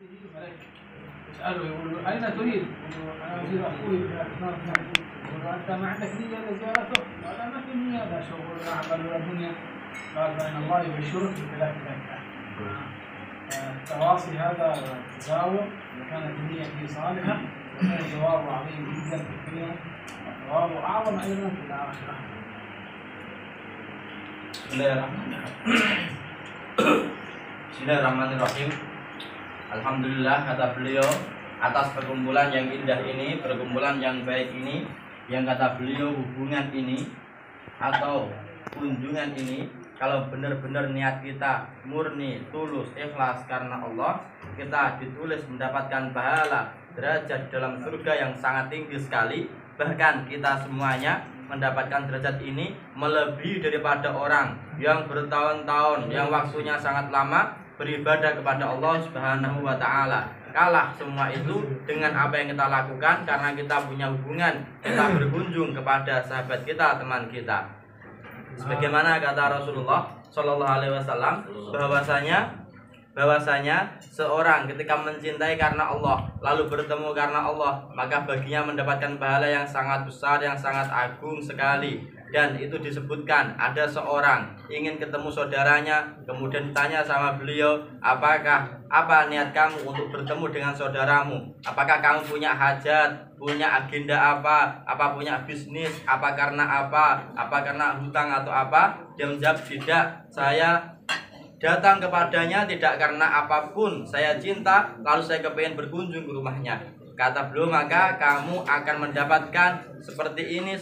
يسأله يقول له أين تريد؟ يقول له أنا أريد أخوي في أثناء يقول له أنت ما عندك نية لزيارته؟ قال ما في نية لا شغل ولا عمل ولا دنيا. قال فإن الله يبشرك بثلاث أشياء. التواصي هذا تزاور إذا كانت النية فيه صالحة فهو ثواب عظيم جدا في الدنيا وثواب أعظم أيضا في الآخرة. Bismillahirrahmanirrahim. Alhamdulillah, kata beliau, atas perkumpulan yang indah ini, perkumpulan yang baik ini, yang kata beliau hubungan ini atau kunjungan ini, kalau benar-benar niat kita murni, tulus, ikhlas karena Allah, kita ditulis mendapatkan pahala derajat dalam surga yang sangat tinggi sekali. Bahkan kita semuanya mendapatkan derajat ini melebihi daripada orang yang bertahun-tahun, yang waktunya sangat lama beribadah kepada Allah Subhanahu wa Ta'ala. Kalah semua itu dengan apa yang kita lakukan karena kita punya hubungan, kita berkunjung kepada sahabat kita, teman kita. Sebagaimana kata Rasulullah Shallallahu Alaihi Wasallam, bahwasanya seorang ketika mencintai karena Allah lalu bertemu karena Allah, maka baginya mendapatkan pahala yang sangat besar, yang sangat agung sekali. Dan itu disebutkan ada seorang ingin ketemu saudaranya, kemudian ditanya sama beliau, apa niat kamu untuk bertemu dengan saudaramu? Apakah kamu punya hajat, punya agenda apa punya bisnis, apa karena hutang atau apa? Dia menjawab, tidak, saya datang kepadanya tidak karena apapun, saya cinta lalu saya kepingin berkunjung ke rumahnya. Kata beliau, maka kamu akan mendapatkan seperti ini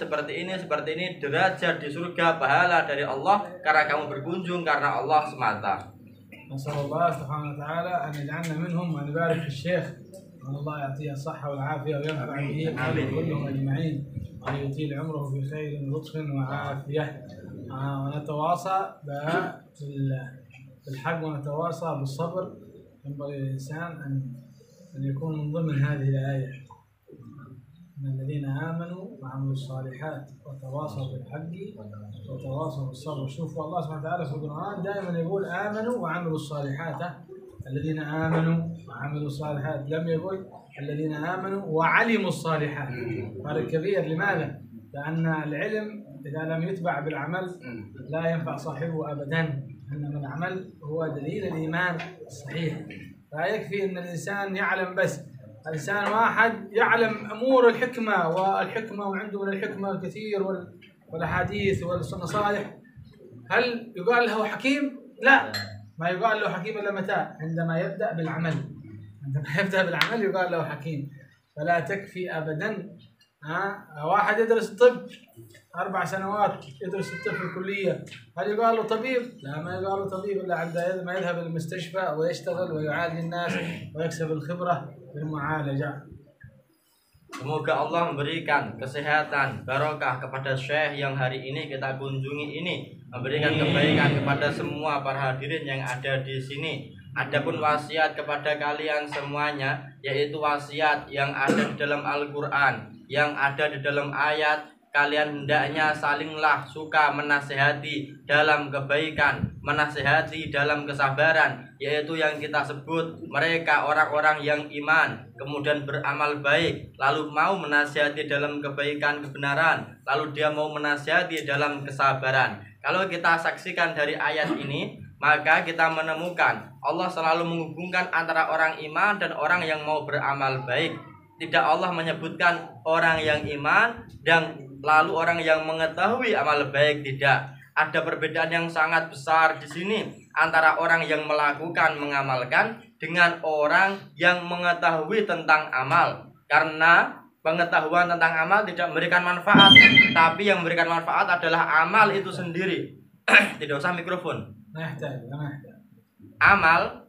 derajat di surga, pahala dari Allah karena kamu berkunjung karena Allah semata. Nasallallahu subhanahu wa ta'ala an yaj'alna minhum wa nabarik الشيخ وأن الله يعطيه الصحة والعافية وينفع به كلهم أجمعين ويطيل عمره في خير لطف وعافية ونتواصى بالحق ونتواصى بالصبر. ينبغي للإنسان أن يكون من ضمن هذه الآية من الذين آمنوا وعملوا الصالحات وتواصوا بالحق وتواصوا بالصبر. شوفوا الله سبحانه وتعالى في القرآن دائما يقول آمنوا وعملوا الصالحات، الذين آمنوا وعملوا الصالحات، لم يقل الذين آمنوا وعلموا الصالحات. فرق كبير. لماذا؟ لأن العلم إذا لم يتبع بالعمل لا ينفع صاحبه أبدا، إنما العمل هو دليل الإيمان الصحيح. لا يكفي أن الإنسان يعلم بس، الإنسان واحد يعلم أمور الحكمة وعنده من الحكمة الكثير والأحاديث والنصائح، هل يقال له حكيم؟ لا، ما يقال له حكيم إلا متى؟ عندما يبدأ بالعمل. عندما يبدأ بالعمل يقال له حكيم. فلا تكفي أبدا واحد يدرس طب 4 سنوات يدرس الطب في الكلية، هل يقال له طبيب؟ لا، ما يقال له طبيب إلا عندما يذهب للمستشفى ويشتغل ويعالج الناس ويكسب الخبرة بالمعالجة. Semoga Allah memberikan kesehatan, barokah kepada Syekh yang hari ini kita kunjungi ini, memberikan kebaikan kepada semua para hadirin yang ada di sini. Adapun wasiat kepada kalian semuanya, yaitu wasiat yang ada di dalam Al-Quran, yang ada di dalam ayat, kalian hendaknya salinglah suka menasehati dalam kebaikan, menasehati dalam kesabaran, yaitu yang kita sebut mereka orang-orang yang iman, kemudian beramal baik, lalu mau menasehati dalam kebaikan kebenaran, lalu dia mau menasehati dalam kesabaran. Kalau kita saksikan dari ayat ini, maka kita menemukan Allah selalu menghubungkan antara orang iman dan orang yang mau beramal baik. Tidak Allah menyebutkan orang yang iman dan lalu orang yang mengetahui amal baik, tidak. Ada perbedaan yang sangat besar di sini antara orang yang melakukan, mengamalkan dengan orang yang mengetahui tentang amal. Karena pengetahuan tentang amal tidak memberikan manfaat, tapi yang memberikan manfaat adalah amal itu sendiri. Tidak usah mikrofon. Amal,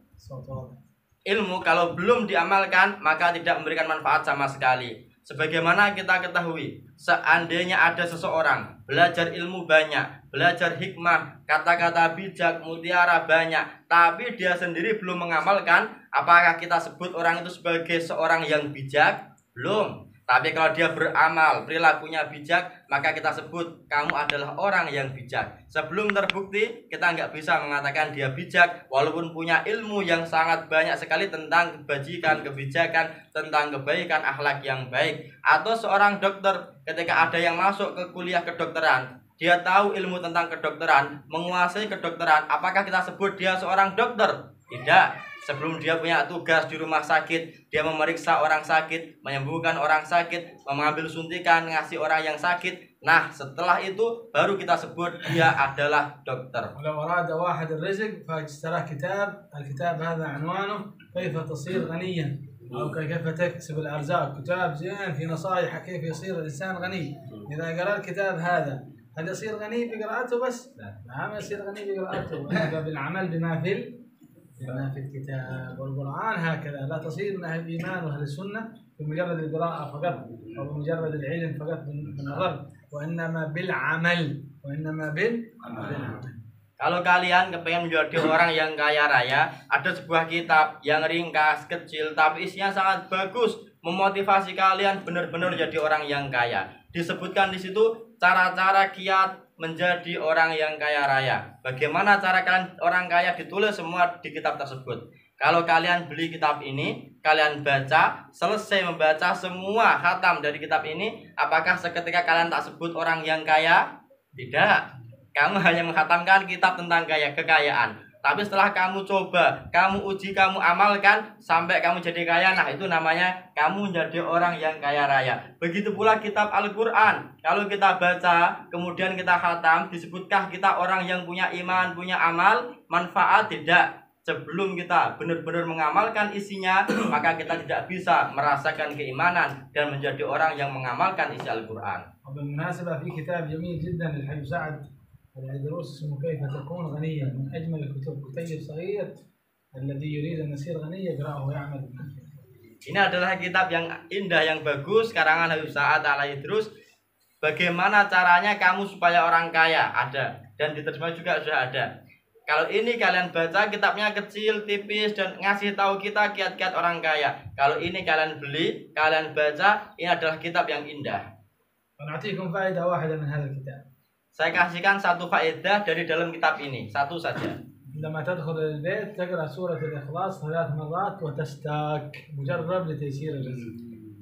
ilmu kalau belum diamalkan maka tidak memberikan manfaat sama sekali. Sebagaimana kita ketahui, seandainya ada seseorang belajar ilmu banyak, belajar hikmah, kata-kata bijak, mutiara banyak, tapi dia sendiri belum mengamalkan, apakah kita sebut orang itu sebagai seorang yang bijak? Belum. Tapi kalau dia beramal, perilakunya bijak, maka kita sebut kamu adalah orang yang bijak. Sebelum terbukti, kita nggak bisa mengatakan dia bijak, walaupun punya ilmu yang sangat banyak sekali tentang kebajikan, kebijakan, tentang kebaikan, akhlak yang baik. Atau seorang dokter, ketika ada yang masuk ke kuliah kedokteran, dia tahu ilmu tentang kedokteran, menguasai kedokteran, apakah kita sebut dia seorang dokter? Tidak. Sebelum dia punya tugas di rumah sakit, dia memeriksa orang sakit, menyembuhkan orang sakit, mengambil suntikan, ngasih orang yang sakit. Nah, setelah itu baru kita sebut dia adalah dokter. ولو أراد واحد الرزق فاشترى كتاب، الكتاب هذا عنوانه كيف تصير غنيا أو كيف تكسب الأرزاق، كتاب زين في نصائح كيف يصير الإنسان غني. إذا قرأ الكتاب هذا هل يصير غني بقراءته بس؟ لا، ما يصير غني بقراءته، وإنما بالعمل بما في الكتاب. والقرآن هكذا، لا تصير من أهل الإيمان وأهل السنة بمجرد القراءة فقط أو بمجرد العلم فقط من الرب، وإنما بالعمل. Kalau kalian kepengen menjadi orang yang kaya raya, ada sebuah kitab yang ringkas, kecil, tapi isinya sangat bagus, memotivasi kalian benar-benar jadi orang yang kaya. Disebutkan di situ cara-cara kiat menjadi orang yang kaya raya. Bagaimana cara kalian orang kaya ditulis semua di kitab tersebut. Kalau kalian beli kitab ini, kalian baca, selesai membaca semua khatam dari kitab ini, apakah seketika kalian tak sebut orang yang kaya? Tidak. Kamu hanya menghatamkan kitab tentang kekayaan. Tapi setelah kamu coba, kamu uji, kamu amalkan sampai kamu jadi kaya, nah itu namanya kamu menjadi orang yang kaya raya. Begitu pula kitab Al-Quran. Kalau kita baca, kemudian kita khatam, disebutkah kita orang yang punya iman, punya amal, manfaat? Tidak. Sebelum kita benar-benar mengamalkan isinya, maka kita tidak bisa merasakan keimanan dan menjadi orang yang mengamalkan isi Al-Quran. وبالمناسبة في كتاب جميل جدا للحبيب سعد العيدروس اسمه كيف تكون غنيا، من أجمل الكتب، كتيب صغير الذي يريد أن يصير غني يقرأه ويعمل به. Ini adalah kitab yang indah, yang bagus, karangan Habib Sa'ad Al-Idrus. Bagaimana caranya kamu supaya orang kaya? Ada. Dan diterjemah juga sudah ada. Kalau ini kalian baca, kitabnya kecil, tipis, dan ngasih tahu kita kiat-kiat orang kaya. Kalau ini kalian beli, kalian baca, ini adalah kitab yang indah. ونعطيكم فائدة واحدة من هذا الكتاب. Saya kasihkan satu faedah dari dalam kitab ini, satu saja. عندما تدخل البيت تقرأ سورة الإخلاص 3 مرات وتستاك مجرب لتيسير الرزق.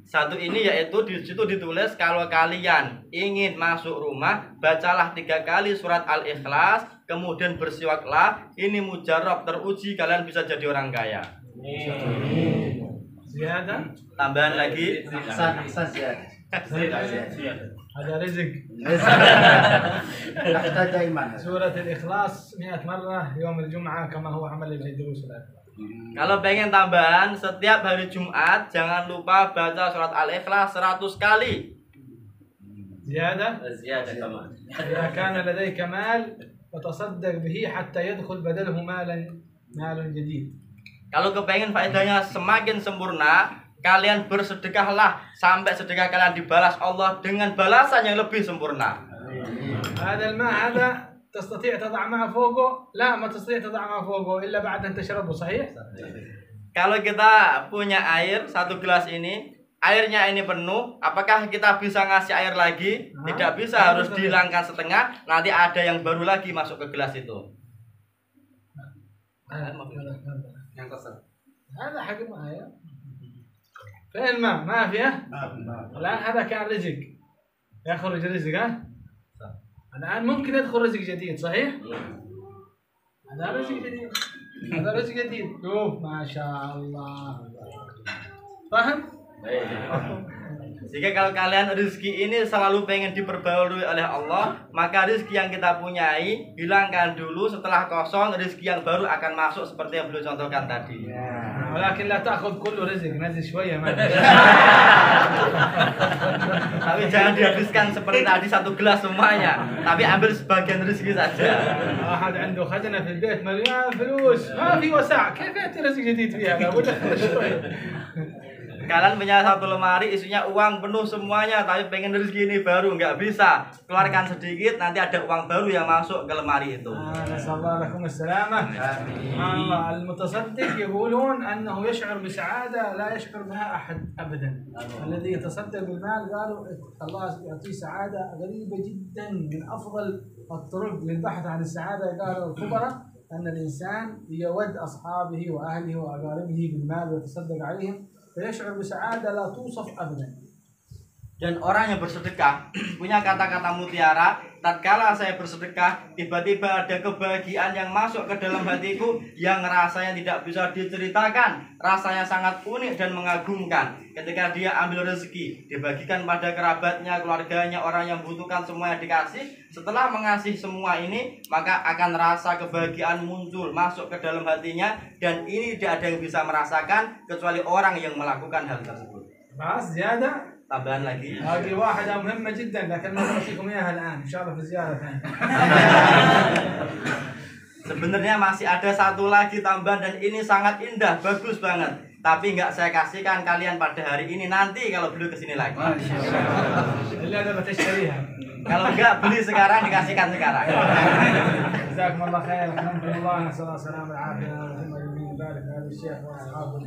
Satu ini yaitu di situ ditulis kalau kalian ingin masuk rumah, bacalah 3 kali surat Al-Ikhlas, kemudian bersiwaklah. Ini mujarab, teruji kalian bisa jadi orang kaya. زيادة. Tambahan lagi. هذا رزق. نحتاج إيمان. سورة الإخلاص 100 مرة يوم الجمعة كما هو عمل العيدروس. Kalau pengen tambahan, setiap hari Jumat jangan lupa baca surat Al-Ikhlas 100 kali. زيادة. زيادة كمان. إذا كان لديك مال فتصدق به حتى يدخل بدله مال جديد. Kalau kepengen faedahnya semakin sempurna, kalian bersedekahlah sampai sedekah kalian dibalas Allah dengan balasan yang lebih sempurna. هذا الماء هذا تستطيع تضع معه فوقه؟ لا، ما تستطيع تضع معه فوقه إلا بعد أن تشربه، صحيح؟ Kalau kita punya air 1 gelas ini, airnya ini penuh, apakah kita bisa ngasih air lagi? Tidak bisa, harus dihilangkan setengah, nanti ada yang baru lagi masuk ke gelas itu. yang kosong. هذا حق معايا. فين الماء؟ ما فيه؟ الآن هذا كان رزق، يخرج رزق. ها؟ الآن ممكن يدخل رزق جديد، صحيح؟ هذا رزق جديد، هذا رزق جديد. شوف ما شاء الله. فاهم؟ Jika kalau kalian rezeki ini selalu pengen diperbarui oleh Allah, maka rezeki yang kita punyai hilangkan dulu, setelah kosong rezeki yang baru akan masuk seperti yang beliau contohkan tadi. ولكن لا تأخذ كل رزق، نزل شوية ما. Tapi jangan dihabiskan seperti tadi 1 gelas semuanya, tapi ambil sebagian rezeki saja. واحد عنده خزنة في البيت مليان فلوس، ما في وسع، كيف يأتي رزق جديد فيها؟ لابد شوية. Kalian punya satu lemari isinya uang penuh semuanya, tapi pengen rezeki ini baru nggak bisa. Keluarkan sedikit, nanti ada uang baru yang masuk ke lemari itu. نسأل الله لكم السلامة. المتصدق يقولون أنه يشعر بسعادة لا يشعر بها أحد أبدا. الذي يتصدق بالمال قالوا الله يعطيه سعادة غريبة جدا. من أفضل الطرق للبحث عن السعادة قالوا الخبراء أن الإنسان يود أصحابه وأهله وأقاربه بالمال ويتصدق عليهم فيشعر بسعادة لا توصف أبدا. Dan orang yang bersedekah punya kata-kata mutiara. Tatkala saya bersedekah, tiba-tiba ada kebahagiaan yang masuk ke dalam hatiku yang rasanya tidak bisa diceritakan. Rasanya sangat unik dan mengagumkan. Ketika dia ambil rezeki, dibagikan pada kerabatnya, keluarganya, orang yang membutuhkan, semuanya dikasih. Setelah mengasihi semua ini, maka akan rasa kebahagiaan muncul masuk ke dalam hatinya. Dan ini tidak ada yang bisa merasakan kecuali orang yang melakukan hal tersebut. بس زيادة Tambahan lagi. هذه واحدة مهمة جدا لكن ما أعطيكم إياها الآن إن شاء الله في زيادة ثانية. Sebenarnya masih ada satu lagi tambahan dan ini sangat indah, bagus banget. Tapi nggak saya kasihkan kalian pada hari ini, nanti kalau beliau kesini lagi. اللي هذا بتشتريها. Kalau nggak beli sekarang dikasihkan sekarang. جزاكم الله خير. أكرمكم الله. نسأل الله السلامة والعافية ويبارك في هذا الشيخ وأصحابه.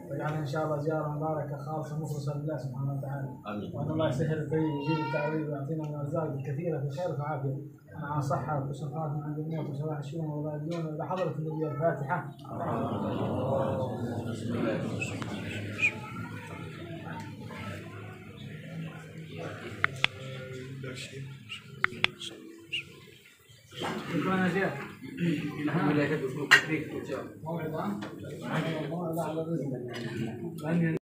ويجعلنا إن شاء الله زيارة مباركة خالصة مخلصة لله سبحانه وتعالى. وأن الله يسهل الطريق ويجيب التعويض ويعطينا من الأرزاق الكثيرة في خير وعافية مع صحة وحسن خاتمة عند الموت وصلاح الشؤون والغالبين إلى حضرة النبي الفاتحة. شكرا يا شيخ. موعظة على الرزق.